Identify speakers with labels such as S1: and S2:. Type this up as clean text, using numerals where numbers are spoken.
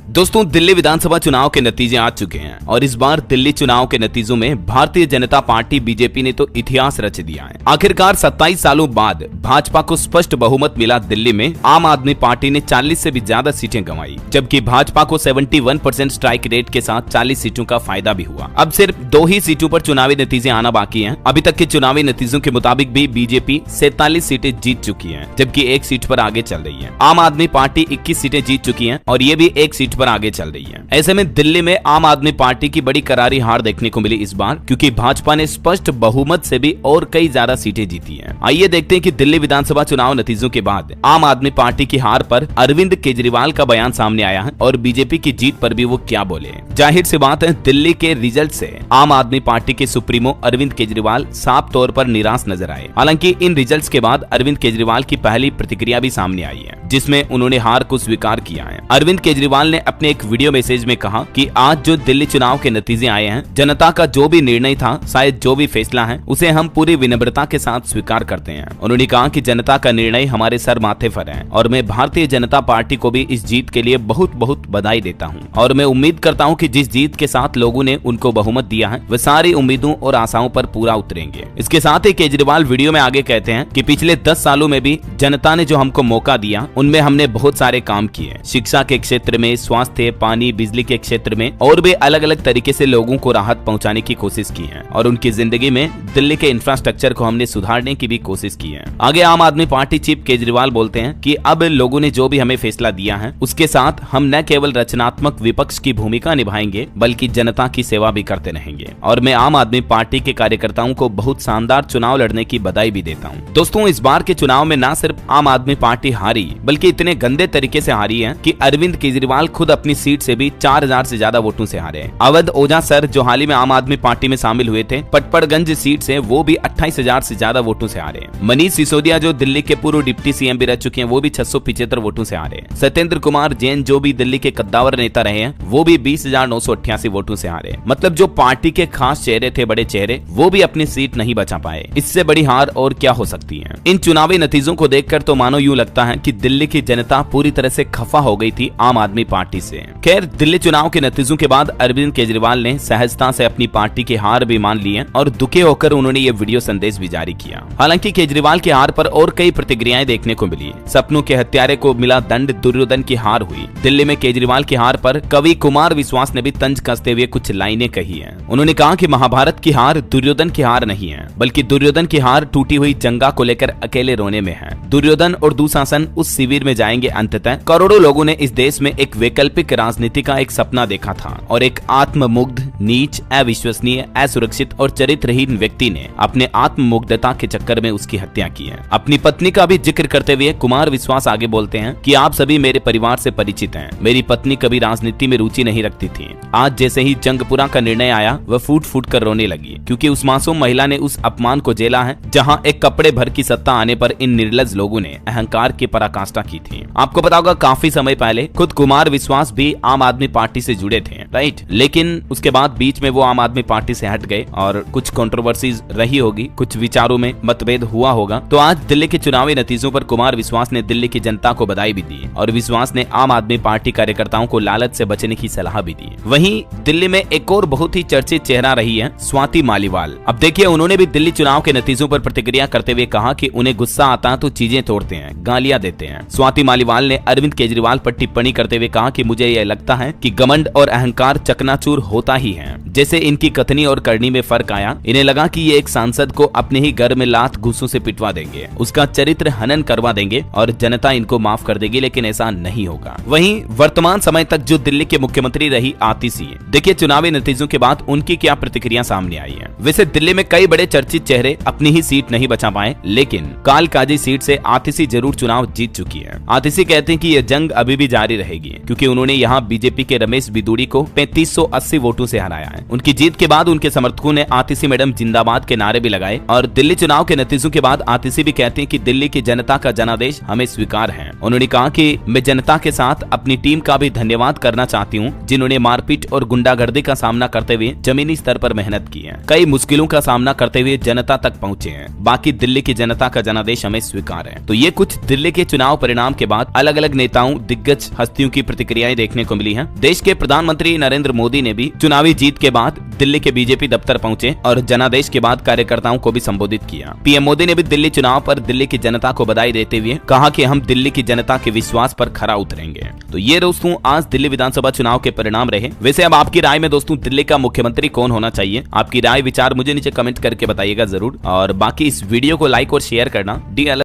S1: दोस्तों, दिल्ली विधानसभा चुनाव के नतीजे आ चुके हैं और इस बार दिल्ली चुनाव के नतीजों में भारतीय जनता पार्टी बीजेपी ने तो इतिहास रच दिया है। आखिरकार 27 सालों बाद भाजपा को स्पष्ट बहुमत मिला। दिल्ली में आम आदमी पार्टी ने 40 से भी ज्यादा सीटें गंवाई, जबकि भाजपा को 71% स्ट्राइक रेट के साथ 40 सीटों का फायदा भी हुआ। अब सिर्फ 2 ही सीटों पर चुनावी नतीजे आना बाकी हैं। अभी तक के चुनावी नतीजों के मुताबिक भी बीजेपी 47 सीटें जीत चुकी है, जबकि 1 सीट पर आगे चल रही है। आम आदमी पार्टी 21 सीटें जीत चुकी है और ये भी 1 सीट पर आगे चल रही है। ऐसे में दिल्ली में आम आदमी पार्टी की बड़ी करारी हार देखने को मिली इस बार, क्योंकि भाजपा ने स्पष्ट बहुमत से भी और कई ज्यादा सीटें जीती हैं। आइए देखते हैं कि दिल्ली विधानसभा चुनाव नतीजों के बाद आम आदमी पार्टी की हार पर अरविंद केजरीवाल का बयान सामने आया है और बीजेपी की जीत पर भी वो क्या बोले। जाहिर सी बात है, दिल्ली के रिजल्ट से आम आदमी पार्टी के सुप्रीमो अरविंद केजरीवाल साफ तौर पर निराश नजर आए। हालांकि इन रिजल्ट्स के बाद अरविंद केजरीवाल की पहली प्रतिक्रिया भी सामने आई है, जिसमें उन्होंने हार को स्वीकार किया है। अरविंद केजरीवाल ने अपने एक वीडियो मैसेज में कहा कि आज जो दिल्ली चुनाव के नतीजे आए हैं, जनता का जो भी निर्णय था, शायद जो भी फैसला है, उसे हम पूरी विनम्रता के साथ स्वीकार करते हैं। उन्होंने कहा कि जनता का निर्णय हमारे सर माथे पर है और मैं भारतीय जनता पार्टी को भी इस जीत के लिए बहुत बहुत बधाई देता हूं और मैं उम्मीद करता हूं कि जिस जीत के साथ लोगों ने उनको बहुमत दिया है, वह सारी उम्मीदों और आशाओं पर पूरा उतरेंगे। इसके साथ ही केजरीवाल वीडियो में आगे कहते हैं कि पिछले 10 सालों में भी जनता ने जो हमको मौका दिया, उनमें हमने बहुत सारे काम किए। शिक्षा के क्षेत्र में, स्वास्थ्य, पानी, बिजली के क्षेत्र में और भी अलग अलग तरीके से लोगों को राहत पहुंचाने की कोशिश की है और उनकी जिंदगी में दिल्ली के इंफ्रास्ट्रक्चर को हमने सुधारने की भी कोशिश की है। आगे आम आदमी पार्टी चीफ केजरीवाल बोलते हैं कि अब लोगों ने जो भी हमें फैसला दिया है, उसके साथ हम न केवल रचनात्मक विपक्ष की भूमिका निभाएंगे, बल्कि जनता की सेवा भी करते रहेंगे और मैं आम आदमी पार्टी के कार्यकर्ताओं को बहुत शानदार चुनाव लड़ने की बधाई भी देता हूँ। दोस्तों, इस बार के चुनाव में न सिर्फ आम आदमी पार्टी हारी, बल्कि इतने गंदे तरीके से हारी है कि अरविंद केजरीवाल खुद अपनी सीट से भी 4000 से ज्यादा वोटों से हारे। अवध ओझा सर, जो हाल ही में आम आदमी पार्टी में शामिल हुए थे, पटपड़गंज सीट से वो भी 28,000 से ज्यादा वोटों से हारे। मनीष सिसोदिया, जो दिल्ली के पूर्व डिप्टी सीएम भी रह चुके हैं, वो भी 675 वोटों से हारे। सत्येंद्र कुमार जैन, जो भी दिल्ली के कद्दावर नेता रहे हैं, वो भी 20,988 वोटों से हारे। मतलब जो पार्टी के खास चेहरे थे, बड़े चेहरे, वो भी अपनी सीट नहीं बचा पाए। इससे बड़ी हार और क्या हो सकती है। इन चुनावी नतीजों को देखकर तो मानो यूं लगता है कि दिल्ली की जनता पूरी तरह से खफा हो गई थी आम आदमी पार्टी से। खैर, दिल्ली चुनाव के नतीजों के बाद अरविंद केजरीवाल ने सहजता से अपनी पार्टी की हार भी मान ली है और दुखी होकर उन्होंने ये वीडियो संदेश भी जारी किया। हालांकि केजरीवाल की हार पर और कई प्रतिक्रियाएं देखने को मिली। सपनों के हत्यारे को मिला दंड, दुर्योधन की हार हुई। दिल्ली में केजरीवाल की हार पर कवि कुमार विश्वास ने भी तंज कसते हुए कुछ लाइनें कही है। उन्होंने कहा कि महाभारत की हार दुर्योधन की हार नहीं है, बल्कि दुर्योधन की हार टूटी हुई जंगा को लेकर अकेले रोने में है। दुर्योधन और दुशासन उस शिविर में जाएंगे अंततः। करोड़ों लोगों ने इस देश में एक वैकल्पिक राजनीति का एक सपना देखा था और एक आत्ममुग्ध, नीच, अविश्वसनीय, असुरक्षित और चरित्रहीन व्यक्ति ने अपने आत्ममुग्धता के चक्कर में उसकी हत्या की है। अपनी पत्नी का भी जिक्र करते हुए कुमार विश्वास आगे बोलते हैं कि आप सभी मेरे परिवार से परिचित हैं। मेरी पत्नी कभी राजनीति में रुचि नहीं रखती थी। आज जैसे ही जंगपुरा का निर्णय आया, वह फूट फूट कर रोने लगी, क्योंकि उस मासूम महिला ने उस अपमान को झेला है जहां एक कपड़े भर की सत्ता आने पर इन निर्लज लोगों ने अहंकार की पराकाष्ठा की थी। आपको पता होगा, काफी समय पहले खुद कुमार विश्वास भी आम आदमी पार्टी से जुड़े थे, राइट। लेकिन उसके बाद बीच में वो आम आदमी पार्टी से हट गए और कुछ कंट्रोवर्सीज रही होगी, कुछ विचारों में मतभेद हुआ होगा। तो आज दिल्ली के चुनावी नतीजों पर कुमार विश्वास ने दिल्ली की जनता को बधाई भी दी और विश्वास ने आम आदमी पार्टी कार्यकर्ताओं को लालच से बचने की सलाह भी दी। वहीं दिल्ली में एक और बहुत ही चर्चित चेहरा रही है स्वाति मालीवाल। अब देखिए, उन्होंने भी दिल्ली चुनाव के नतीजों पर प्रतिक्रिया करते हुए कहा कि उन्हें गुस्सा आता है तो चीजें तोड़ते हैं, गालियां देते हैं। स्वाति मालीवाल ने अरविंद केजरीवाल पर टिप्पणी करते हुए कहा कि मुझे यह लगता है कि घमंड और अहंकार चकनाचूर होता ही है। जैसे इनकी कथनी और करनी में फर्क आया। इन्हें लगा कि ये एक सांसद को अपने ही घर में लात घूंसों से पिटवा देंगे, उसका चरित्र हनन करवा देंगे और जनता इनको माफ कर देगी, लेकिन ऐसा नहीं होगा। वहीं वर्तमान समय तक जो दिल्ली के मुख्यमंत्री रही आतिशी, देखिए चुनावी नतीजों के बाद उनकी क्या प्रतिक्रिया सामने आई है। वैसे दिल्ली में कई बड़े चर्चित चेहरे अपनी ही सीट नहीं बचा पाए, लेकिन कालकाजी सीट से आतिशी जरूर चुनाव जीत चुकी है। आतिशी कहते हैं कि यह जंग अभी भी जारी रहेगी, क्योंकि उन्होंने यहाँ बीजेपी के रमेश बिदूड़ी को 3580 वोटों से हराया बाहर आया है। उनकी जीत के बाद उनके समर्थकों ने आतिशी मैडम जिंदाबाद के नारे भी लगाए और दिल्ली चुनाव के नतीजों के बाद आतिशी भी कहते हैं कि दिल्ली की जनता का जनादेश हमें स्वीकार है। उन्होंने कहा कि मैं जनता के साथ अपनी टीम का भी धन्यवाद करना चाहती हूं, जिन्होंने मारपीट और गुंडागर्दी का सामना करते हुए जमीनी स्तर पर मेहनत की है, कई मुश्किलों का सामना करते हुए जनता तक पहुंचे हैं। बाकी दिल्ली की जनता का जनादेश हमें स्वीकार है। तो ये कुछ दिल्ली के चुनाव परिणाम के बाद अलग अलग नेताओं, दिग्गज हस्तियों की प्रतिक्रियाएं देखने को मिली हैं। देश के प्रधानमंत्री नरेंद्र मोदी ने भी चुनावी जीत के बाद दिल्ली के बीजेपी दफ्तर पहुंचे और जनादेश के बाद कार्यकर्ताओं को भी संबोधित किया। पीएम मोदी ने भी दिल्ली चुनाव पर दिल्ली की जनता को बधाई देते हुए कहा कि हम दिल्ली की जनता के विश्वास पर खरा उतरेंगे। तो ये दोस्तों आज दिल्ली विधानसभा चुनाव के परिणाम रहे। वैसे अब आपकी राय में दोस्तों दिल्ली का मुख्यमंत्री कौन होना चाहिए? आपकी राय विचार मुझे नीचे कमेंट करके बताइएगा जरूर। और बाकी इस वीडियो को लाइक और शेयर करना। डी